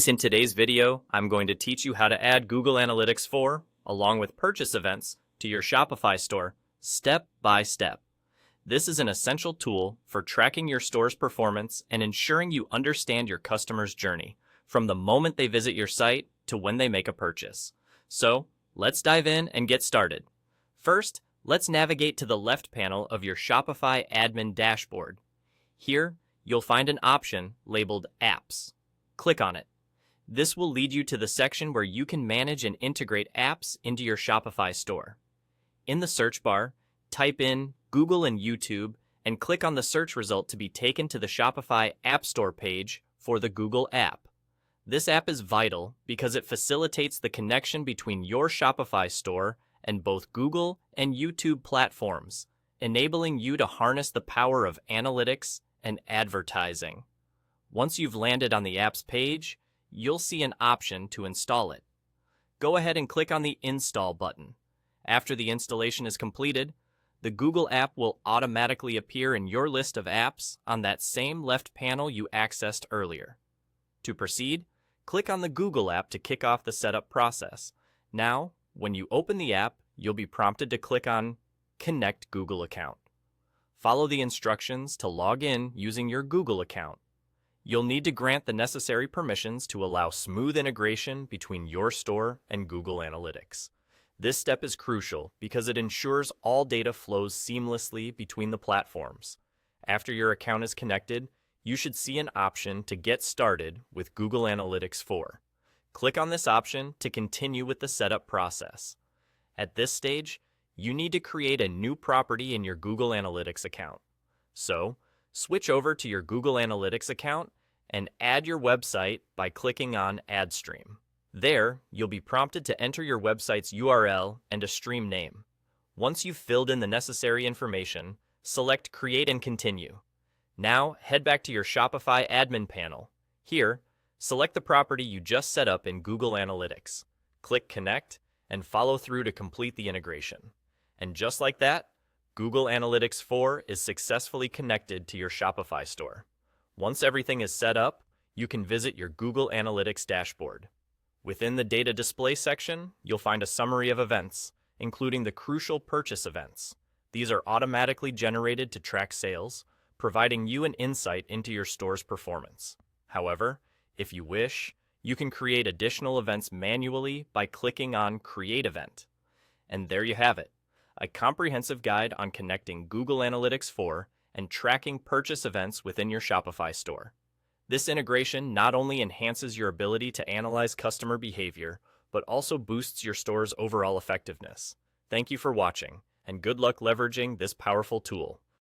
In today's video, I'm going to teach you how to add Google Analytics 4, along with purchase events, to your Shopify store, step by step. This is an essential tool for tracking your store's performance and ensuring you understand your customer's journey, from the moment they visit your site to when they make a purchase. So, let's dive in and get started. First, let's navigate to the left panel of your Shopify admin dashboard. Here, you'll find an option labeled Apps. Click on it. This will lead you to the section where you can manage and integrate apps into your Shopify store. In the search bar, type in Google and YouTube and click on the search result to be taken to the Shopify App Store page for the Google app. This app is vital because it facilitates the connection between your Shopify store and both Google and YouTube platforms, enabling you to harness the power of analytics and advertising. Once you've landed on the app's page, you'll see an option to install it. Go ahead and click on the Install button. After the installation is completed, the Google app will automatically appear in your list of apps on that same left panel you accessed earlier. To proceed, click on the Google app to kick off the setup process. Now, when you open the app, you'll be prompted to click on Connect Google Account. Follow the instructions to log in using your Google account. You'll need to grant the necessary permissions to allow smooth integration between your store and Google Analytics. This step is crucial because it ensures all data flows seamlessly between the platforms. After your account is connected, you should see an option to get started with Google Analytics 4. Click on this option to continue with the setup process. At this stage, you need to create a new property in your Google Analytics account. So, switch over to your Google Analytics account and add your website by clicking on Add Stream. There, you'll be prompted to enter your website's URL and a stream name. Once you've filled in the necessary information, select Create and Continue. Now, head back to your Shopify admin panel. Here, select the property you just set up in Google Analytics. Click Connect and follow through to complete the integration. And just like that, Google Analytics 4 is successfully connected to your Shopify store. Once everything is set up, you can visit your Google Analytics dashboard. Within the Data Display section, you'll find a summary of events, including the crucial purchase events. These are automatically generated to track sales, providing you an insight into your store's performance. However, if you wish, you can create additional events manually by clicking on Create Event. And there you have it, a comprehensive guide on connecting Google Analytics 4 and tracking purchase events within your Shopify store. This integration not only enhances your ability to analyze customer behavior, but also boosts your store's overall effectiveness. Thank you for watching, and good luck leveraging this powerful tool.